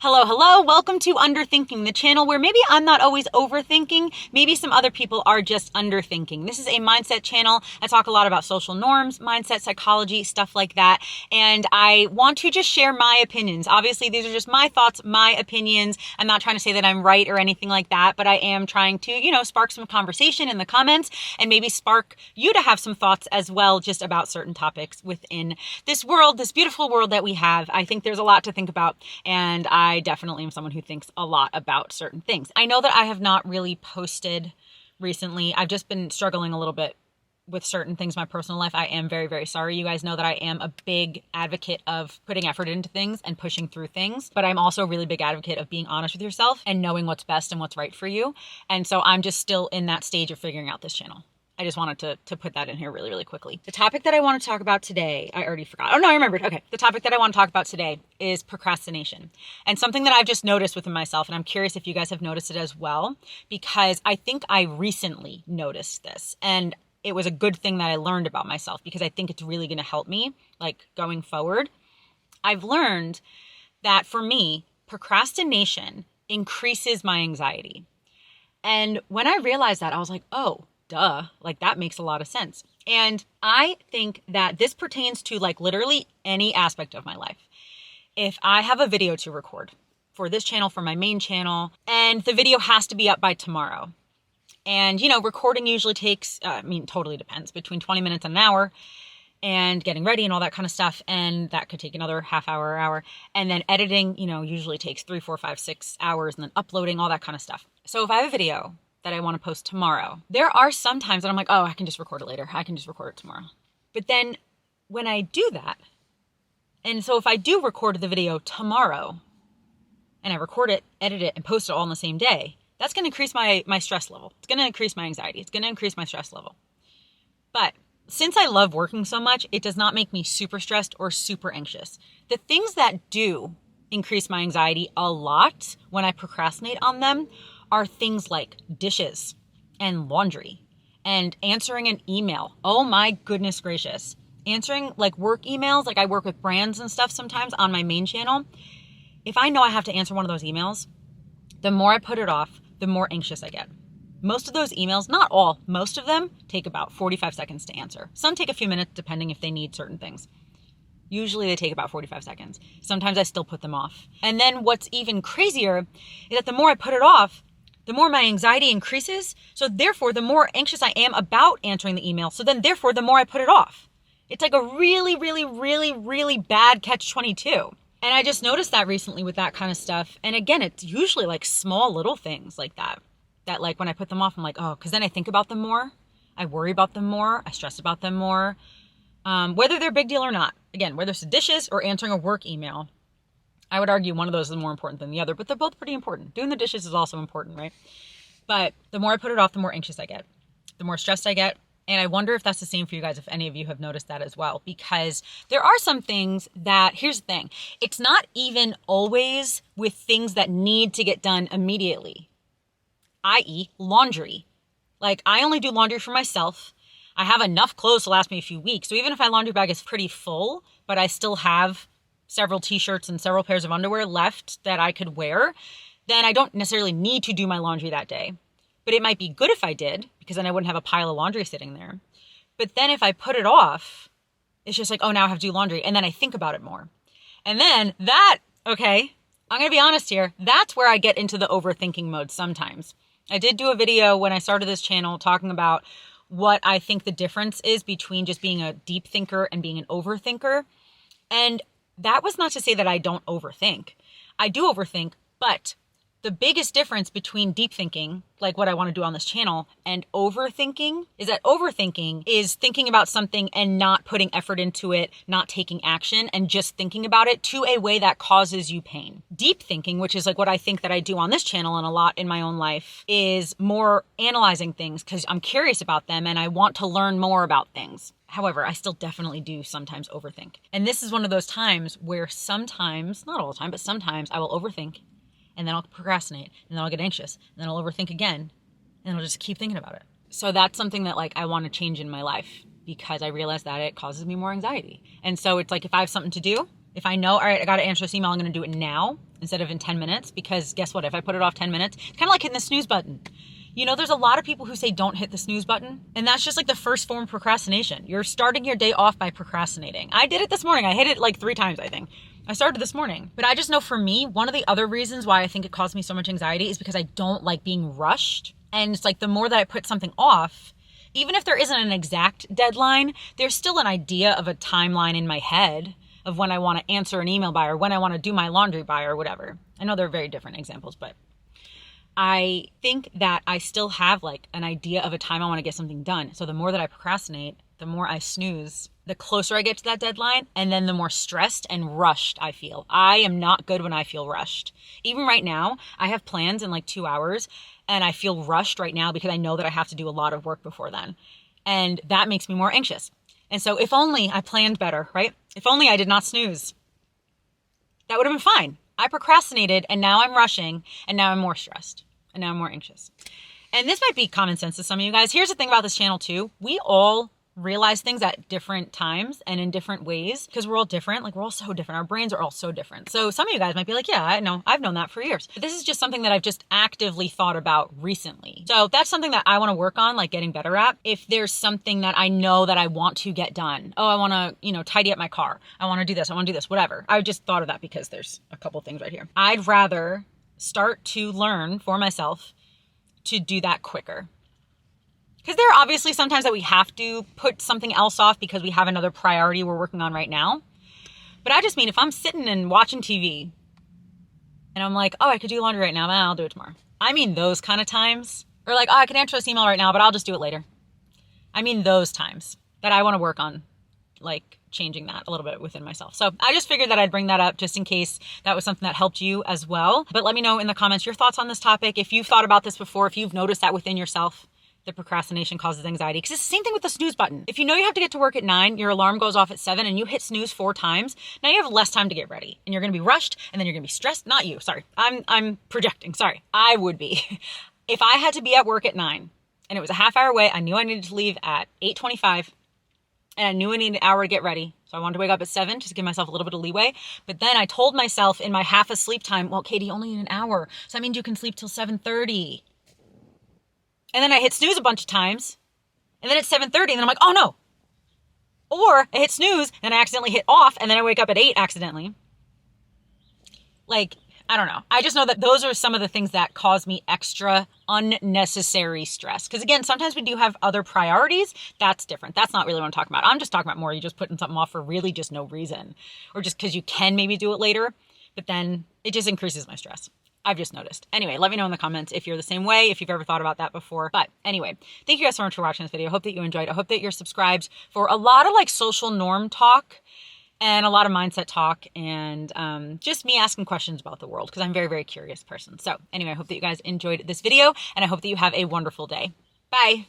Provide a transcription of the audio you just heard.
Hello, hello. Welcome to Underthinking, the channel where maybe I'm not always overthinking. Maybe some other people are just underthinking. This is a mindset channel. I talk a lot about social norms, mindset, psychology, stuff like that. And I want to just share my opinions. Obviously, these are just my thoughts, my opinions. I'm not trying to say that I'm right or anything like that, but I am trying to, spark some conversation in the comments and maybe spark you to have some thoughts as well, just about certain topics within this world, this beautiful world that we have. I think there's a lot to think about, and I definitely am someone who thinks a lot about certain things. I know that I have not really posted recently. I've just been struggling a little bit with certain things in my personal life. I am very, very sorry. You guys know that I am a big advocate of putting effort into things and pushing through things, but I'm also a really big advocate of being honest with yourself and knowing what's best and what's right for you. And so I'm just still in that stage of figuring out this channel. I just wanted to put that in here really, really quickly. The topic that I want to talk about today, I already forgot. Oh no, I remembered. Okay. The topic that I want to talk about today is procrastination, and something that I've just noticed within myself. And I'm curious if you guys have noticed it as well, because I think I recently noticed this, and it was a good thing that I learned about myself, because I think it's really going to help me going forward. I've learned that for me, procrastination increases my anxiety. And when I realized that, I was like, oh, duh, that makes a lot of sense. And I think that this pertains to literally any aspect of my life. If I have a video to record for this channel, for my main channel, and the video has to be up by tomorrow, and recording usually takes, totally depends, between 20 minutes and an hour, and getting ready and all that kind of stuff. And that could take another half hour. And then editing, usually takes 3, 4, 5, 6 hours, and then uploading, all that kind of stuff. So if I have a video that I want to post tomorrow, there are some times that I'm like, oh, I can just record it later. I can just record it tomorrow. But then when I do that, and so if I do record the video tomorrow and I record it, edit it, and post it all in the same day, that's going to increase my stress level. It's going to increase my anxiety. It's going to increase my stress level. But since I love working so much, it does not make me super stressed or super anxious. The things that do increase my anxiety a lot when I procrastinate on them are things like dishes and laundry and answering an email. Oh my goodness gracious. Answering work emails. I work with brands and stuff sometimes on my main channel. If I know I have to answer one of those emails, the more I put it off, the more anxious I get. Most of those emails, not all, most of them take about 45 seconds to answer. Some take a few minutes depending if they need certain things. Usually they take about 45 seconds. Sometimes I still put them off. And then what's even crazier is that the more I put it off, the more my anxiety increases. So therefore, the more anxious I am about answering the email. So then therefore, the more I put it off. It's like a really, really, really, really bad catch-22. And I just noticed that recently with that kind of stuff. And again, it's usually small little things like that. That when I put them off, I'm like, oh, because then I think about them more. I worry about them more. I stress about them more. Whether they're a big deal or not. Again, whether it's the dishes or answering a work email, I would argue one of those is more important than the other, but they're both pretty important. Doing the dishes is also important, right? But the more I put it off, the more anxious I get, the more stressed I get. And I wonder if that's the same for you guys, if any of you have noticed that as well, because there are some things that, here's the thing, it's not even always with things that need to get done immediately, i.e. laundry. I only do laundry for myself. I have enough clothes to last me a few weeks. So even if my laundry bag is pretty full, but I still have several t-shirts and several pairs of underwear left that I could wear, then I don't necessarily need to do my laundry that day. But it might be good if I did, because then I wouldn't have a pile of laundry sitting there. But then if I put it off, it's just oh, now I have to do laundry. And then I think about it more. And then okay, I'm going to be honest here. That's where I get into the overthinking mode sometimes. I did do a video when I started this channel talking about what I think the difference is between just being a deep thinker and being an overthinker. And that was not to say that I don't overthink. I do overthink, but the biggest difference between deep thinking, like what I want to do on this channel, and overthinking is that overthinking is thinking about something and not putting effort into it, not taking action, and just thinking about it to a way that causes you pain. Deep thinking, which is what I think that I do on this channel and a lot in my own life, is more analyzing things because I'm curious about them and I want to learn more about things. However, I still definitely do sometimes overthink. And this is one of those times where sometimes, not all the time, but sometimes I will overthink, and then I'll procrastinate, and then I'll get anxious, and then I'll overthink again, and I'll just keep thinking about it. So that's something that I want to change in my life, because I realize that it causes me more anxiety. And so it's if I have something to do, if I know, all right, I got to answer this email, I'm going to do it now, instead of in 10 minutes, because guess what? If I put it off 10 minutes, it's kind of like hitting the snooze button. You know, there's a lot of people who say don't hit the snooze button, and that's just like the first form of procrastination. You're starting your day off by procrastinating. I did it this morning. I hit it like 3 times, I think. I started this morning. But I just know for me, one of the other reasons why I think it caused me so much anxiety is because I don't like being rushed. And it's like the more that I put something off, even if there isn't an exact deadline, there's still an idea of a timeline in my head of when I want to answer an email by or when I want to do my laundry by or whatever. I know they're very different examples, but I think that I still have like an idea of a time I want to get something done. So the more that I procrastinate, the more I snooze, the closer I get to that deadline, and then the more stressed and rushed I feel. I am not good when I feel rushed. Even right now, I have plans in like 2 hours, and I feel rushed right now because I know that I have to do a lot of work before then. And that makes me more anxious. And so if only I planned better, right? If only I did not snooze, that would have been fine. I procrastinated, and now I'm rushing, and now I'm more stressed, and now I'm more anxious. And this might be common sense to some of you guys. Here's the thing about this channel too. We all realize things at different times and in different ways because we're all different. Like, we're all so different. Our brains are all so different. So some of you guys might be like, yeah, I know. I've known that for years. But this is just something that I've just actively thought about recently. So that's something that I want to work on, like getting better at. If there's something that I know that I want to get done. Oh, I want to, tidy up my car. I want to do this. I want to do this, whatever. I just thought of that because there's a couple things right here. I'd rather start to learn for myself to do that quicker. Because there are obviously sometimes that we have to put something else off because we have another priority we're working on right now. But I just mean if I'm sitting and watching TV and I'm like, oh, I could do laundry right now, I'll do it tomorrow. I mean those kind of times. Or like, oh, I can answer this email right now, but I'll just do it later. I mean those times that I want to work on, like changing that a little bit within myself. So I just figured that I'd bring that up just in case that was something that helped you as well. But let me know in the comments your thoughts on this topic. If you've thought about this before, if you've noticed that within yourself, that procrastination causes anxiety. Because it's the same thing with the snooze button. If you know you have to get to work at 9, your alarm goes off at 7, and you hit snooze 4 times, now you have less time to get ready. And you're going to be rushed, and then you're going to be stressed. Not you, sorry. I'm projecting, sorry. I would be. If I had to be at work at 9, and it was a half hour away, I knew I needed to leave at 8:25, and I knew I needed an hour to get ready. So I wanted to wake up at 7 just to give myself a little bit of leeway. But then I told myself in my half asleep time, well, Katie, you only need an hour. So that means you can sleep till 7:30. And then I hit snooze a bunch of times. And then it's 7:30 and then I'm like, oh no. Or I hit snooze and I accidentally hit off and then I wake up at 8 accidentally. Like, I don't know. I just know that those are some of the things that cause me extra unnecessary stress. Because again, sometimes we do have other priorities. That's different. That's not really what I'm talking about. I'm just talking about more you just putting something off for really just no reason. Or just because you can maybe do it later. But then it just increases my stress. I've just noticed. Anyway, let me know in the comments if you're the same way, if you've ever thought about that before. But anyway, thank you guys so much for watching this video. I hope that you enjoyed. I hope that you're subscribed for a lot of like social norm talk and a lot of mindset talk and just me asking questions about the world because I'm a very, very curious person. So anyway, I hope that you guys enjoyed this video and I hope that you have a wonderful day. Bye.